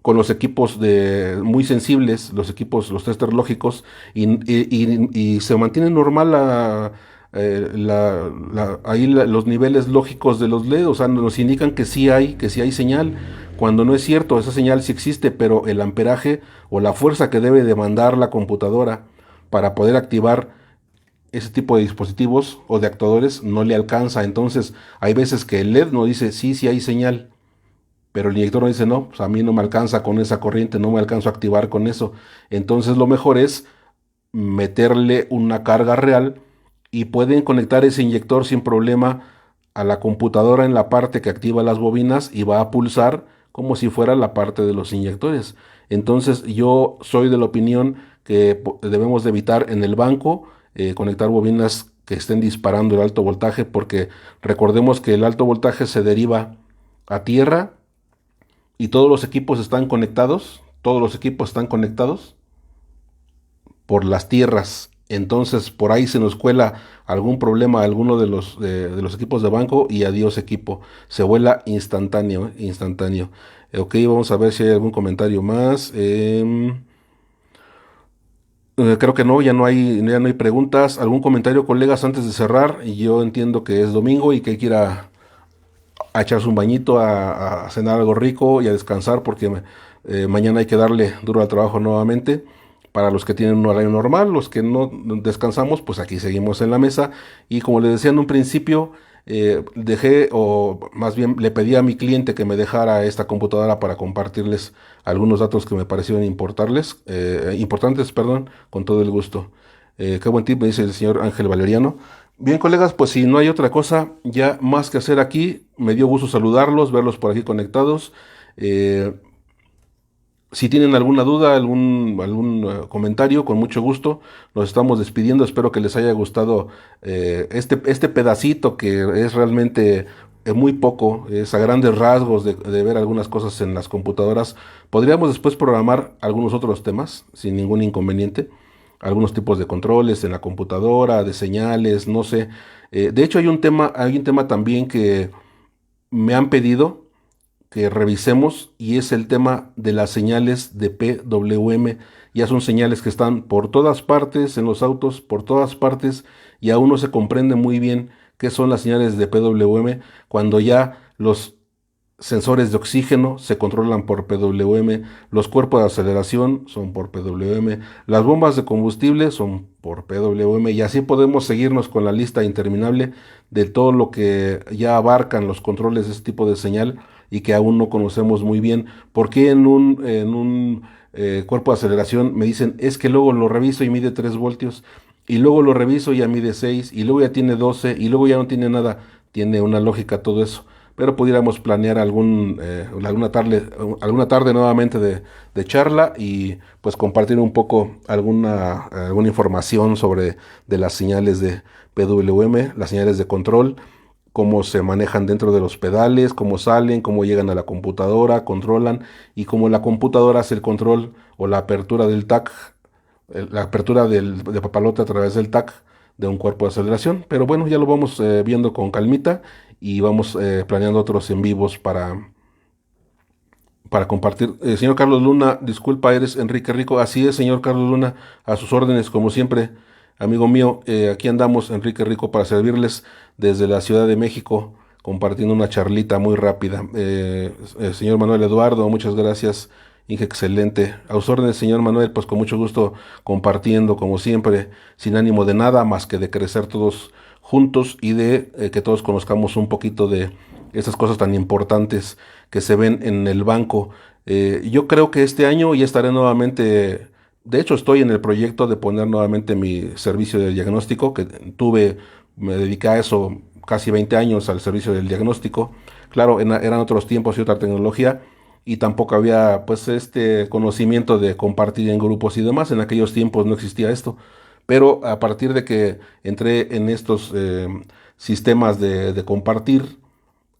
con los equipos muy sensibles, los tester lógicos, y se mantiene normal los niveles lógicos de los LED, o sea, nos indican que sí hay señal, cuando no es cierto, esa señal sí existe, pero el amperaje o la fuerza que debe demandar la computadora para poder activar ese tipo de dispositivos o de actuadores no le alcanza. Entonces, hay veces que el LED nos dice, sí, sí hay señal, pero el inyector nos dice, no, pues a mí no me alcanza con esa corriente, no me alcanzo a activar con eso. Entonces, lo mejor es meterle una carga real y pueden conectar ese inyector sin problema a la computadora en la parte que activa las bobinas y va a pulsar como si fuera la parte de los inyectores. Entonces yo soy de la opinión que debemos de evitar en el banco conectar bobinas que estén disparando el alto voltaje porque recordemos que el alto voltaje se deriva a tierra y todos los equipos están conectados por las tierras. Entonces, por ahí se nos cuela algún problema a alguno de los equipos de banco y adiós equipo. Se vuela instantáneo, instantáneo. Ok, vamos a ver si hay algún comentario más. Creo que no, ya no hay preguntas. ¿Algún comentario, colegas, antes de cerrar? Y yo entiendo que es domingo y que hay que ir a echarse un bañito, a cenar algo rico y a descansar porque mañana hay que darle duro al trabajo nuevamente. Para los que tienen un horario normal, los que no descansamos, pues aquí seguimos en la mesa. Y como les decía en un principio, dejé, o más bien le pedí a mi cliente que me dejara esta computadora para compartirles algunos datos que me parecieron importantes, perdón, con todo el gusto. Qué buen tip, me dice el señor Ángel Valeriano. Bien, colegas, pues si no hay otra cosa ya más que hacer aquí, me dio gusto saludarlos, verlos por aquí conectados. Eh, si tienen alguna duda, algún comentario, con mucho gusto, nos estamos despidiendo. Espero que les haya gustado este pedacito que es realmente muy poco, es a grandes rasgos de ver algunas cosas en las computadoras. Podríamos después programar algunos otros temas sin ningún inconveniente, algunos tipos de controles en la computadora, de señales, no sé. De hecho, hay un tema también que me han pedido que revisemos y es el tema de las señales de PWM. Ya son señales que están por todas partes en los autos, por todas partes, y aún no se comprende muy bien qué son las señales de PWM cuando ya los sensores de oxígeno se controlan por PWM, los cuerpos de aceleración son por PWM, las bombas de combustible son por PWM, y así podemos seguirnos con la lista interminable de todo lo que ya abarcan los controles de este tipo de señal y que aún no conocemos muy bien. Porque en un cuerpo de aceleración me dicen, es que luego lo reviso y mide 3 voltios, y luego lo reviso y ya mide 6 y luego ya tiene 12 y luego ya no tiene nada? Tiene una lógica todo eso, pero pudiéramos planear alguna tarde nuevamente de charla y pues compartir un poco alguna información sobre de las señales de PWM, las señales de control, cómo se manejan dentro de los pedales, cómo salen, cómo llegan a la computadora, controlan y cómo la computadora hace el control o la apertura del TAC, la apertura de papalote a través del TAC de un cuerpo de aceleración. Pero bueno, ya lo vamos viendo con calmita y vamos planeando otros en vivos para compartir. Señor Carlos Luna, disculpa, eres Enrique Rico. Así es, señor Carlos Luna, a sus órdenes, como siempre, amigo mío. Aquí andamos, Enrique Rico, para servirles desde la Ciudad de México, compartiendo una charlita muy rápida. Señor Manuel Eduardo, muchas gracias. Inge, excelente. A sus órdenes, señor Manuel, pues con mucho gusto compartiendo, como siempre, sin ánimo de nada más que de crecer todos juntos y de que todos conozcamos un poquito de esas cosas tan importantes que se ven en el banco. Yo creo que este año ya estaré nuevamente, de hecho estoy en el proyecto de poner nuevamente mi servicio de diagnóstico, que me dediqué a eso casi 20 años al servicio del diagnóstico. Claro, eran otros tiempos y otra tecnología y tampoco había pues este conocimiento de compartir en grupos y demás. En aquellos tiempos no existía esto. Pero a partir de que entré en estos sistemas de compartir,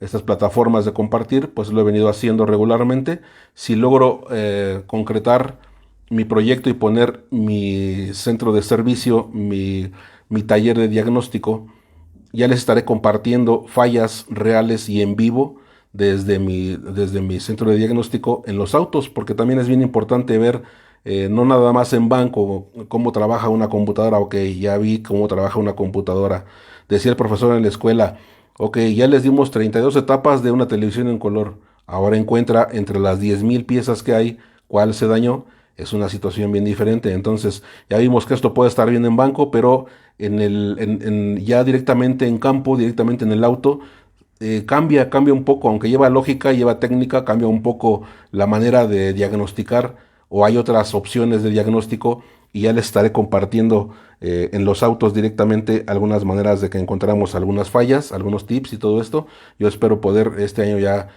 estas plataformas de compartir, pues lo he venido haciendo regularmente. Si logro concretar mi proyecto y poner mi centro de servicio, mi taller de diagnóstico, ya les estaré compartiendo fallas reales y en vivo desde mi centro de diagnóstico en los autos, porque también es bien importante ver, no nada más en banco, cómo trabaja una computadora. Ok, ya vi cómo trabaja una computadora. Decía el profesor en la escuela, ok, ya les dimos 32 etapas de una televisión en color. Ahora encuentra entre las 10,000 piezas que hay cuál se dañó. Es una situación bien diferente. Entonces, ya vimos que esto puede estar bien en banco, pero ya directamente en campo, directamente en el auto, cambia un poco, aunque lleva lógica, lleva técnica, cambia un poco la manera de diagnosticar o hay otras opciones de diagnóstico y ya les estaré compartiendo en los autos directamente algunas maneras de que encontramos algunas fallas, algunos tips y todo esto. Yo espero poder este año ya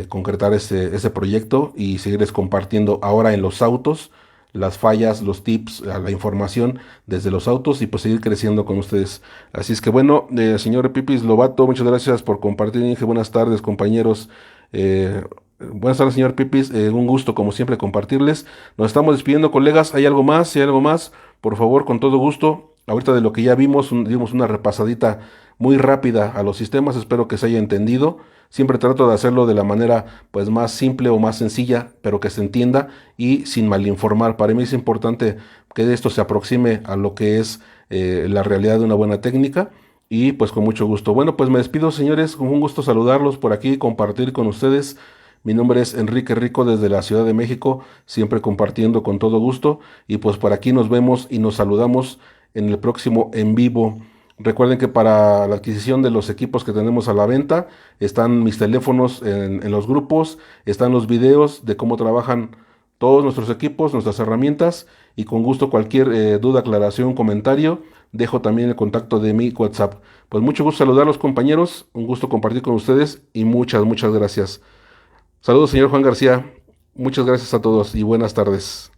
concretar ese proyecto y seguirles compartiendo ahora en los autos las fallas, los tips, la información desde los autos y pues seguir creciendo con ustedes. Así es que bueno, señor Pipis Lobato, muchas gracias por compartir. Inge, buenas tardes, compañeros. Buenas tardes, señor Pipis. Un gusto, como siempre, compartirles. Nos estamos despidiendo, colegas. ¿Hay algo más? Si hay algo más, por favor, con todo gusto. Ahorita de lo que ya vimos, dimos una repasadita muy rápida a los sistemas. Espero que se haya entendido. Siempre trato de hacerlo de la manera pues más simple o más sencilla, pero que se entienda y sin malinformar. Para mí es importante que esto se aproxime a lo que es la realidad de una buena técnica y pues con mucho gusto. Bueno, pues me despido, señores, con un gusto saludarlos por aquí, compartir con ustedes. Mi nombre es Enrique Rico desde la Ciudad de México, siempre compartiendo con todo gusto y pues por aquí nos vemos y nos saludamos en el próximo en vivo. Recuerden que para la adquisición de los equipos que tenemos a la venta están mis teléfonos en los grupos, están los videos de cómo trabajan todos nuestros equipos, nuestras herramientas y con gusto cualquier duda, aclaración, comentario, dejo también el contacto de mi WhatsApp. Pues mucho gusto saludarlos, compañeros, un gusto compartir con ustedes y muchas gracias. Saludos, señor Juan García, muchas gracias a todos y buenas tardes.